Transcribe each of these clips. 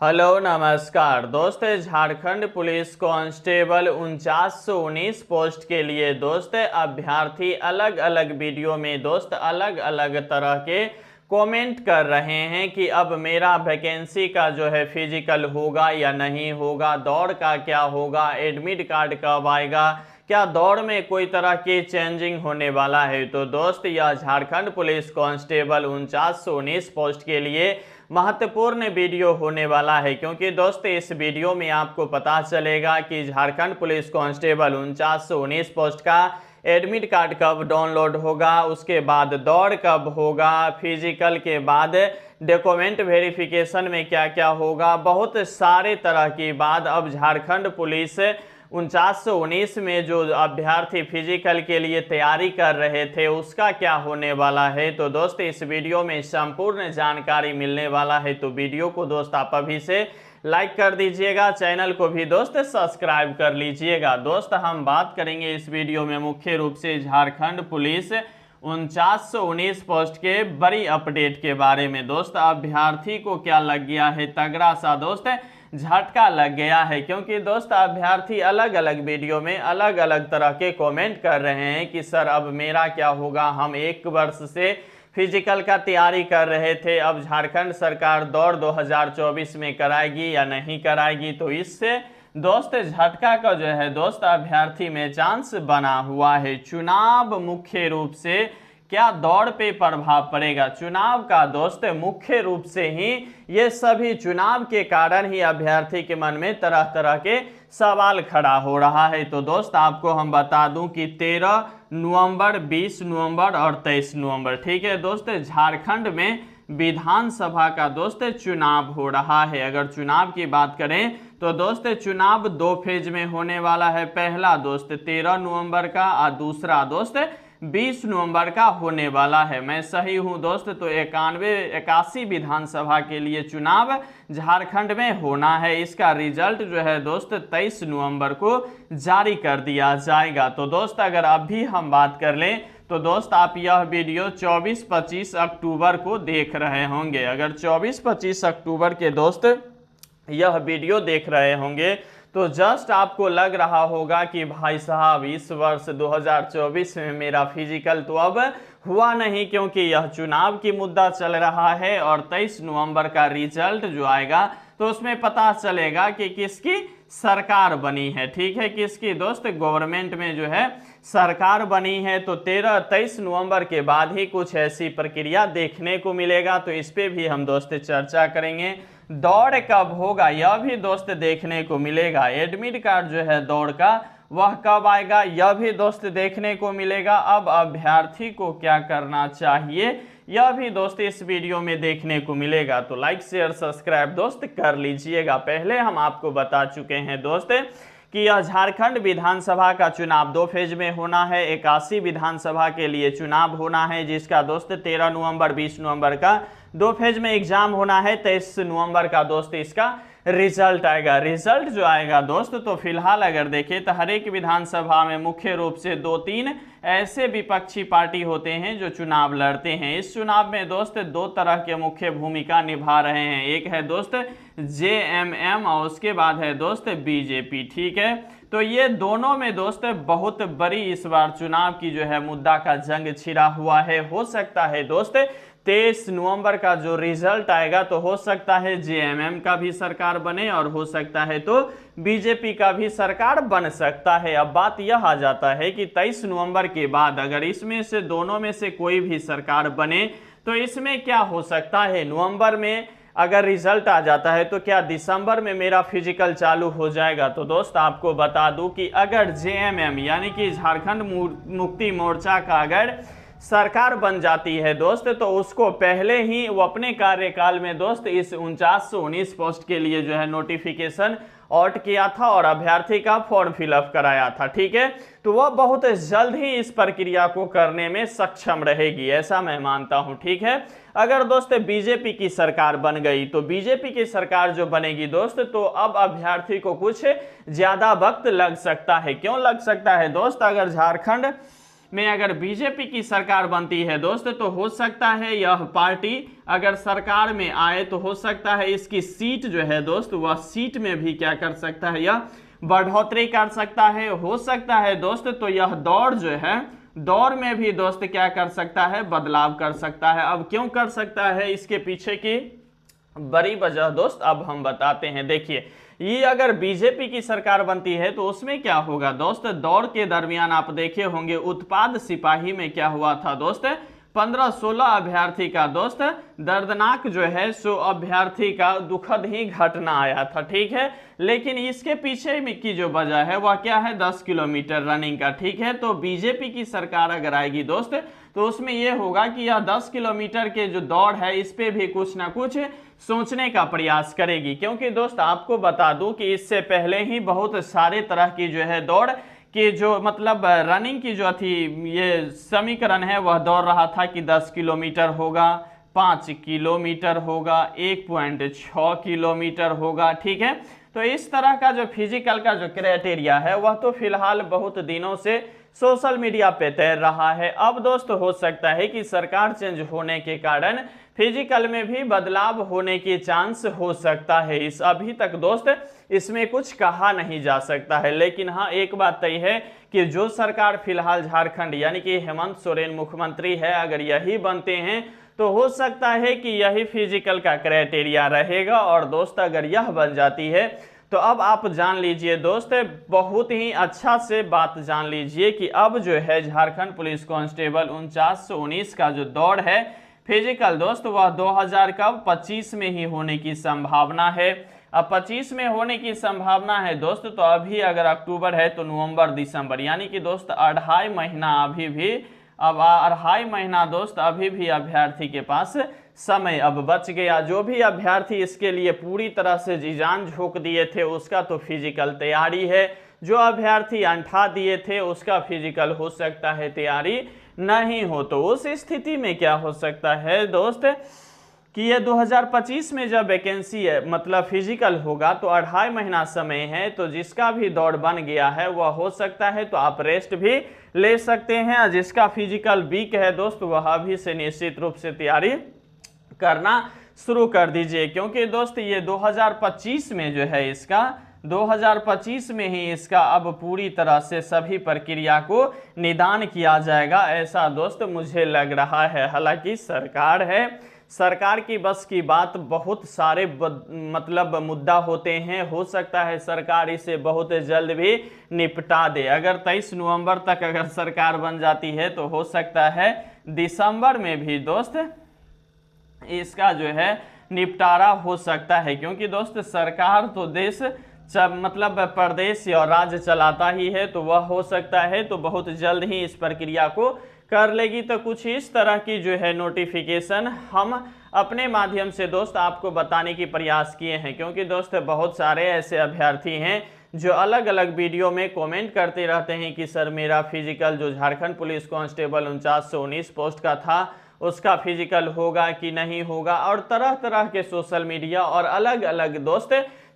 Hello नमस्कार दोस्त। Jharkhand police constable 4919 post के लिए दोस्त अभ्यर्थी अलग अलग वीडियो में दोस्त अलग अलग तरह के कमेंट कर रहे हैं कि अब मेरा वैकेंसी का जो है फिजिकल होगा या नहीं होगा, दौड़ का क्या होगा, एडमिट कार्ड कब आएगा, क्या दौड़ में कोई तरह की चेंजिंग होने वाला है। तो दोस्त यह झारखंड पुलिस कांस्टेबल 4919 पोस्ट के लिए महत्वपूर्ण वीडियो होने वाला है, क्योंकि दोस्त इस वीडियो में आपको पता चलेगा कि झारखंड पुलिस कांस्टेबल 4919 पोस्ट का एडमिट कार्ड कब डाउनलोड होगा, उसके बाद दौड़ कब होगा, फिजिकल के बाद डॉक्यूमेंट वेरिफिकेशन में क्या क्या होगा, बहुत सारे तरह की बात। अब झारखंड पुलिस 4919 में जो अभ्यर्थी फिजिकल के लिए तैयारी कर रहे थे उसका क्या होने वाला है। तो दोस्त इस वीडियो में संपूर्ण जानकारी मिलने वाला है, तो वीडियो को दोस्त आप अभी से लाइक कर दीजिएगा, चैनल को भी दोस्त सब्सक्राइब कर लीजिएगा। दोस्त हम बात करेंगे इस वीडियो में मुख्य रूप से झारखंड पुलिस 4919 पोस्ट के बड़ी अपडेट के बारे में। दोस्त अभ्यर्थी को क्या लग गया है तगड़ा सा दोस्त झटका लग गया है, क्योंकि दोस्त अभ्यर्थी अलग अलग वीडियो में अलग अलग तरह के कमेंट कर रहे हैं कि सर अब मेरा क्या होगा, हम 1 वर्ष से फिजिकल का तैयारी कर रहे थे, अब झारखंड सरकार दौड़ 2024 में कराएगी या नहीं कराएगी। तो इससे दोस्त झटका का जो है दोस्त अभ्यर्थी में चांस बना हुआ है। चुनाव मुख्य रूप से क्या दौड़ पे प्रभाव पड़ेगा, चुनाव का दोस्त मुख्य रूप से ही ये सभी चुनाव के कारण ही अभ्यर्थी के मन में तरह तरह के सवाल खड़ा हो रहा है। तो दोस्त आपको हम बता दूं कि 13 नवंबर, 20 नवंबर और 23 नवंबर, ठीक है दोस्त, झारखंड में विधानसभा का दोस्त चुनाव हो रहा है। अगर चुनाव की बात करें तो दोस्त चुनाव 2 फेज में होने वाला है। पहला दोस्त 13 नवंबर का और दूसरा दोस्त 20 नवंबर का होने वाला है। मैं सही हूं दोस्त? तो 81 विधानसभा के लिए चुनाव झारखंड में होना है। इसका रिजल्ट जो है दोस्त 23 नवंबर को जारी कर दिया जाएगा। तो दोस्त अगर अभी हम बात कर लें तो दोस्त आप यह वीडियो 24-25 अक्टूबर को देख रहे होंगे। अगर 24-25 अक्टूबर के दोस्त यह वीडियो देख रहे होंगे तो जस्ट आपको लग रहा होगा कि भाई साहब इस वर्ष 2024 में मेरा फिजिकल तो अब हुआ नहीं, क्योंकि यह चुनाव की मुद्दा चल रहा है और 23 नवंबर का रिजल्ट जो आएगा तो उसमें पता चलेगा कि किसकी सरकार बनी है, ठीक है, किसकी दोस्त गवर्नमेंट में जो है सरकार बनी है। तो 23 नवंबर के बाद ही कुछ ऐसी प्रक्रिया देखने को मिलेगा, तो इस पे भी हम दोस्त चर्चा करेंगे। दौड़ कब होगा यह भी दोस्त देखने को मिलेगा। एडमिट कार्ड जो है दौड़ का वह कब आएगा यह भी दोस्त देखने को मिलेगा। अब अभ्यर्थी को क्या करना चाहिए यह भी दोस्त इस वीडियो में देखने को मिलेगा। तो लाइक शेयर सब्सक्राइब दोस्त कर लीजिएगा। पहले हम आपको बता चुके हैं दोस्त कि यह झारखंड विधानसभा का चुनाव 2 फेज में होना है। 81 विधानसभा के लिए चुनाव होना है, जिसका दोस्त 13 नवंबर 20 नवंबर का 2 फेज में एग्जाम होना है। 23 नवंबर का दोस्त इसका रिजल्ट आएगा। रिजल्ट जो आएगा दोस्त तो फिलहाल अगर देखें तो हर एक विधानसभा में मुख्य रूप से 2-3 ऐसे विपक्षी पार्टी होते हैं जो चुनाव लड़ते हैं। इस चुनाव में दोस्त 2 तरह के मुख्य भूमिका निभा रहे हैं। एक है दोस्त JMM और उसके बाद है दोस्त BJP, ठीक है। तो ये दोनों में दोस्त बहुत बड़ी इस बार चुनाव की जो है मुद्दा का जंग छिड़ा हुआ है। हो सकता है दोस्त 23 नवंबर का जो रिजल्ट आएगा तो हो सकता है JMM का भी सरकार बने और हो सकता है तो BJP का भी सरकार बन सकता है। अब बात यह आ जाता है कि 23 नवंबर के बाद अगर इसमें से दोनों में से कोई भी सरकार बने तो इसमें क्या हो सकता है, नवंबर में अगर रिजल्ट आ जाता है तो क्या दिसंबर में मेरा फिजिकल चालू हो जाएगा। तो दोस्त आपको बता दूं कि अगर JMM यानी कि झारखंड मुक्ति मोर्चा का अगर सरकार बन जाती है दोस्त तो उसको पहले ही वो अपने कार्यकाल में दोस्त इस 4919 पोस्ट के लिए जो है नोटिफिकेशन आउट किया था और अभ्यर्थी का फॉर्म फिलअप कराया था, ठीक है। तो वह बहुत जल्द ही इस प्रक्रिया को करने में सक्षम रहेगी, ऐसा मैं मानता हूं, ठीक है। अगर दोस्त BJP की सरकार बन गई तो BJP की सरकार जो बनेगी दोस्त तो अब अभ्यर्थी को कुछ ज्यादा वक्त लग सकता है। क्यों लग सकता है दोस्त? अगर झारखंड में अगर बीजेपी की सरकार बनती है दोस्त, तो हो सकता है यह पार्टी अगर सरकार में आए तो हो सकता है इसकी सीट जो है दोस्त, वह सीट में भी क्या कर सकता है, यह बढ़ोतरी कर सकता है। हो सकता है दोस्त तो यह दौर जो है, दौर में भी दोस्त क्या कर सकता है, बदलाव कर सकता है। अब क्यों कर सकता है, इसके पीछे की बड़ी वजह दोस्त अब हम बताते हैं। देखिए, ये अगर बीजेपी की सरकार बनती है तो उसमें क्या होगा दोस्त, दौर के दरमियान आप देखे होंगे उत्पाद सिपाही में क्या हुआ था दोस्त, 15-16 अभ्यर्थी का दोस्त दर्दनाक जो है सो अभ्यर्थी का दुखद ही घटना आया था, ठीक है। लेकिन इसके पीछे में की जो वजह है वह क्या है, 10 किलोमीटर रनिंग का, ठीक है। तो बीजेपी की सरकार अगर आएगी दोस्त तो उसमें यह होगा कि यह 10 किलोमीटर के जो दौड़ है इस पे भी कुछ ना कुछ सोचने का प्रयास करेगी, क्योंकि दोस्त आपको बता दूं कि इससे पहले ही बहुत सारे तरह की जो है दौड़ कि जो मतलब रनिंग की जो थी ये समीकरण है वह दौड़ रहा था कि 10 किलोमीटर होगा, 5 किलोमीटर होगा, 1.6 किलोमीटर होगा, ठीक है। तो इस तरह का जो फिजिकल का जो क्राइटेरिया है वह तो फिलहाल बहुत दिनों से सोशल मीडिया पे तैर रहा है। अब दोस्त हो सकता है कि सरकार चेंज होने के कारण फिजिकल में भी बदलाव होने की चांस हो सकता है। इस अभी तक दोस्त इसमें कुछ कहा नहीं जा सकता है, लेकिन हाँ एक बात तय है कि जो सरकार फिलहाल झारखंड यानी कि हेमंत सोरेन मुख्यमंत्री है, अगर यही बनते हैं तो हो सकता है कि यही फिजिकल का क्राइटेरिया रहेगा। और दोस्त अगर यह बन जाती है तो अब आप जान लीजिए दोस्त, बहुत ही अच्छा से बात जान लीजिए कि अब जो है झारखंड पुलिस कांस्टेबल 4919 का जो दौड़ है फिजिकल दोस्त वह 2025 में ही होने की संभावना है। अब 25 में होने की संभावना है दोस्त, तो अभी अगर अक्टूबर है तो नवंबर दिसंबर यानी कि दोस्त 2.5 महीना अभी भी, अब 2.5 महीना दोस्त अभी भी अभ्यर्थी के पास समय अब बच गया। जो भी अभ्यर्थी इसके लिए पूरी तरह से जी जान झोंक दिए थे उसका तो फिजिकल तैयारी है, जो अभ्यर्थी अंठा दिए थे उसका फिजिकल हो सकता है तैयारी नहीं हो। तो उस स्थिति में क्या हो सकता है दोस्त कि ये 2025 में जब वैकेंसी है मतलब फिजिकल होगा तो 2.5 महीना समय है, तो जिसका भी दौड़ बन गया है वह हो सकता है तो आप रेस्ट भी ले सकते हैं। जिसका फिजिकल वीक है दोस्त वह अभी से निश्चित रूप से तैयारी करना शुरू कर दीजिए, क्योंकि दोस्त ये 2025 में जो है इसका 2025 में ही इसका अब पूरी तरह से सभी प्रक्रिया को निदान किया जाएगा, ऐसा दोस्त मुझे लग रहा है। हालांकि सरकार है, सरकार की बस की बात बहुत सारे मतलब मुद्दा होते हैं, हो सकता है सरकार इसे बहुत जल्द भी निपटा दे। अगर 23 नवंबर तक अगर सरकार बन जाती है तो हो सकता है दिसंबर में भी दोस्त इसका जो है निपटारा हो सकता है, क्योंकि दोस्त सरकार तो देश मतलब प्रदेश और राज्य चलाता ही है, तो वह हो सकता है तो बहुत जल्द ही इस प्रक्रिया को कर लेगी। तो कुछ इस तरह की जो है नोटिफिकेशन हम अपने माध्यम से दोस्त आपको बताने की प्रयास किए हैं, क्योंकि दोस्त बहुत सारे ऐसे अभ्यर्थी हैं जो अलग अलग वीडियो में कमेंट करते रहते हैं कि सर मेरा फिजिकल जो झारखंड पुलिस कांस्टेबल 4919 पोस्ट का था उसका फिजिकल होगा कि नहीं होगा, और तरह तरह के सोशल मीडिया और अलग अलग दोस्त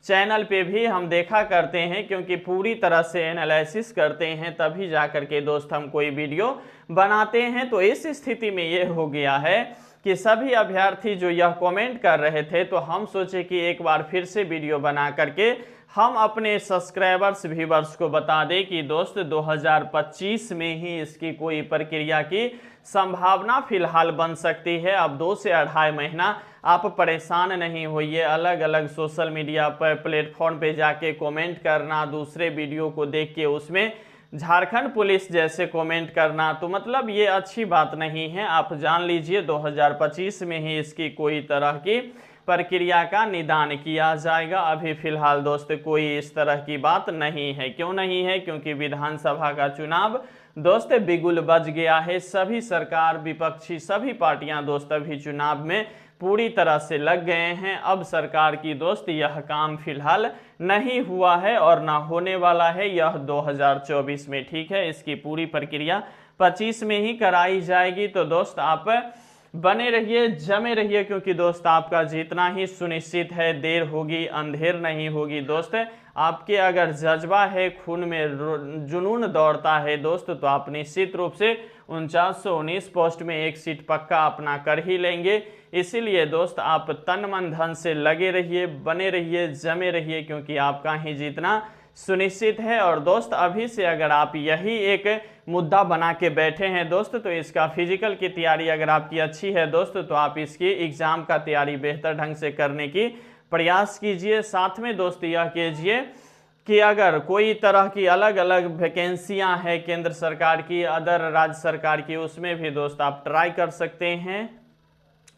चैनल पे भी हम देखा करते हैं, क्योंकि पूरी तरह से एनालिसिस करते हैं तभी जाकर के दोस्त हम कोई वीडियो बनाते हैं। तो इस स्थिति में ये हो गया है कि सभी अभ्यर्थी जो यह कमेंट कर रहे थे तो हम सोचे कि एक बार फिर से वीडियो बना करके हम अपने सब्सक्राइबर्स व्यूवर्स को बता दें कि दोस्त 2025 में ही इसकी कोई प्रक्रिया की संभावना फिलहाल बन सकती है। अब 2 से 2.5 महीना आप परेशान नहीं होइए, अलग अलग सोशल मीडिया पर प्लेटफॉर्म पे जाके कमेंट करना, दूसरे वीडियो को देख के उसमें झारखंड पुलिस जैसे कमेंट करना, तो मतलब ये अच्छी बात नहीं है। आप जान लीजिए 2025 में ही इसकी कोई तरह की प्रक्रिया का निदान किया जाएगा। अभी फिलहाल दोस्त कोई इस तरह की बात नहीं है। क्यों नहीं है? क्योंकि विधानसभा का चुनाव दोस्त बिगुल बज गया है। सभी सरकार विपक्षी सभी पार्टियां दोस्त अभी चुनाव में पूरी तरह से लग गए हैं। अब सरकार की दोस्त यह काम फिलहाल नहीं हुआ है और ना होने वाला है यह 2024 में, ठीक है। इसकी पूरी प्रक्रिया 25 में ही कराई जाएगी। तो दोस्त आप बने रहिए, जमे रहिए, क्योंकि दोस्त आपका जीतना ही सुनिश्चित है। देर होगी अंधेर नहीं होगी दोस्त। आपके अगर जज्बा है, खून में जुनून दौड़ता है दोस्त, तो आप निश्चित रूप से 4919 पोस्ट में एक सीट पक्का अपना कर ही लेंगे। इसीलिए दोस्त आप तन मन धन से लगे रहिए, बने रहिए, जमे रहिए, क्योंकि आपका ही जीतना सुनिश्चित है। और दोस्त अभी से अगर आप यही एक मुद्दा बना के बैठे हैं दोस्त, तो इसका फिजिकल की तैयारी अगर आपकी अच्छी है दोस्त, तो आप इसकी एग्जाम का तैयारी बेहतर ढंग से करने की प्रयास कीजिए। साथ में दोस्त यह कीजिए कि अगर कोई तरह की अलग अलग वैकेंसियां हैं केंद्र सरकार की, अदर राज्य सरकार की, उसमें भी दोस्त आप ट्राई कर सकते हैं,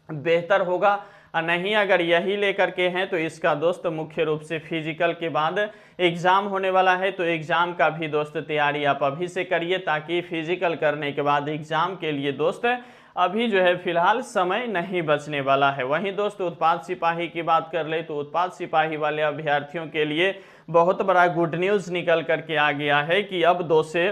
बेहतर होगा। नहीं अगर यही लेकर के हैं तो इसका दोस्त मुख्य रूप से फिजिकल के बाद एग्जाम होने वाला है, तो एग्जाम का भी दोस्त तैयारी आप अभी से करिए, ताकि फिजिकल करने के बाद एग्जाम के लिए दोस्त अभी जो है फिलहाल समय नहीं बचने वाला है। वहीं दोस्त उत्पाद सिपाही की बात कर ले तो उत्पाद सिपाही वाले अभ्यर्थियों के लिए बहुत बड़ा गुड न्यूज़ निकल करके आ गया है कि अब 2 से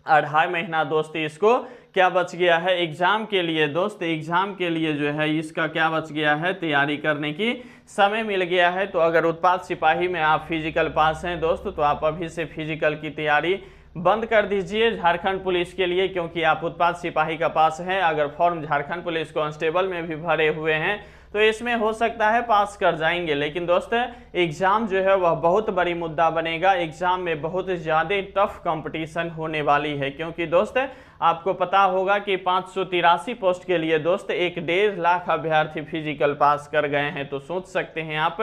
2.5 महीना दोस्त इसको क्या बच गया है एग्जाम के लिए दोस्त। एग्जाम के लिए जो है इसका क्या बच गया है, तैयारी करने की समय मिल गया है। तो अगर उत्पाद सिपाही में आप फिजिकल पास हैं दोस्त, तो आप अभी से फिजिकल की तैयारी बंद कर दीजिए झारखंड पुलिस के लिए, क्योंकि आप उत्पाद सिपाही का पास हैं। अगर फॉर्म झारखंड पुलिस कांस्टेबल में भी भरे हुए हैं तो इसमें हो सकता है पास कर जाएंगे, लेकिन दोस्त एग्जाम जो है वह बहुत बड़ी मुद्दा बनेगा। एग्जाम में बहुत ज़्यादा टफ कंपटीशन होने वाली है, क्योंकि दोस्त आपको पता होगा कि 583 पोस्ट के लिए दोस्त 1.5 लाख अभ्यर्थी फिजिकल पास कर गए हैं। तो सोच सकते हैं आप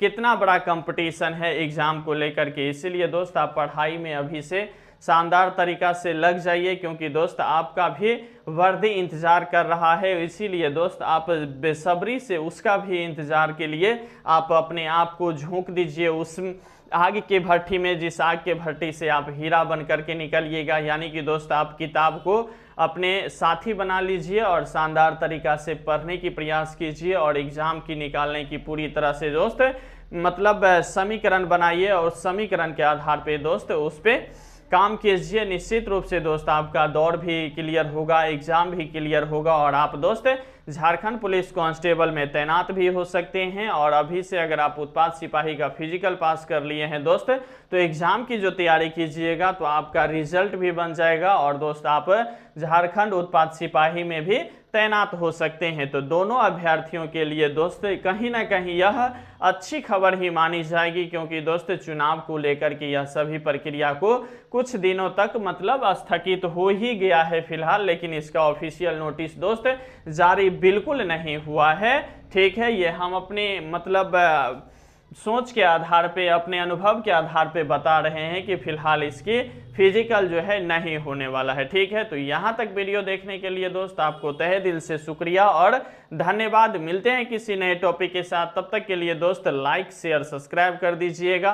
कितना बड़ा कंपटीशन है एग्जाम को लेकर के। इसीलिए दोस्त आप पढ़ाई में अभी से शानदार तरीका से लग जाइए, क्योंकि दोस्त आपका भी वर्दी इंतजार कर रहा है। इसीलिए दोस्त आप बेसब्री से उसका भी इंतजार के लिए आप अपने आप को झोंक दीजिए उस आग के भट्टी में, जिस आग के भट्टी से आप हीरा बन करके निकलिएगा। यानी कि दोस्त आप किताब को अपने साथी बना लीजिए और शानदार तरीका से पढ़ने की प्रयास कीजिए, और एग्जाम की निकालने की पूरी तरह से दोस्त मतलब समीकरण बनाइए, और समीकरण के आधार पे दोस्त उस पर काम कीजिए। निश्चित रूप से दोस्त आपका दौर भी क्लियर होगा, एग्जाम भी क्लियर होगा, और आप दोस्त झारखंड पुलिस कांस्टेबल में तैनात भी हो सकते हैं। और अभी से अगर आप उत्पाद सिपाही का फिजिकल पास कर लिए हैं दोस्त, तो एग्जाम की जो तैयारी कीजिएगा तो आपका रिजल्ट भी बन जाएगा, और दोस्त आप झारखंड उत्पाद सिपाही में भी तैनात हो सकते हैं। तो दोनों अभ्यर्थियों के लिए दोस्त कहीं ना कहीं यह अच्छी खबर ही मानी जाएगी, क्योंकि दोस्त चुनाव को लेकर के यह सभी प्रक्रिया को कुछ दिनों तक मतलब स्थगित हो ही गया है फिलहाल, लेकिन इसका ऑफिशियल नोटिस दोस्त जारी बिल्कुल नहीं हुआ है। ठीक है, ये हम अपने मतलब सोच के आधार पे, अपने अनुभव के आधार पे बता रहे हैं कि फिलहाल इसकी फिजिकल जो है नहीं होने वाला है। ठीक है, तो यहाँ तक वीडियो देखने के लिए दोस्त आपको तहे दिल से शुक्रिया और धन्यवाद। मिलते हैं किसी नए टॉपिक के साथ, तब तक के लिए दोस्त लाइक शेयर सब्सक्राइब कर दीजिएगा।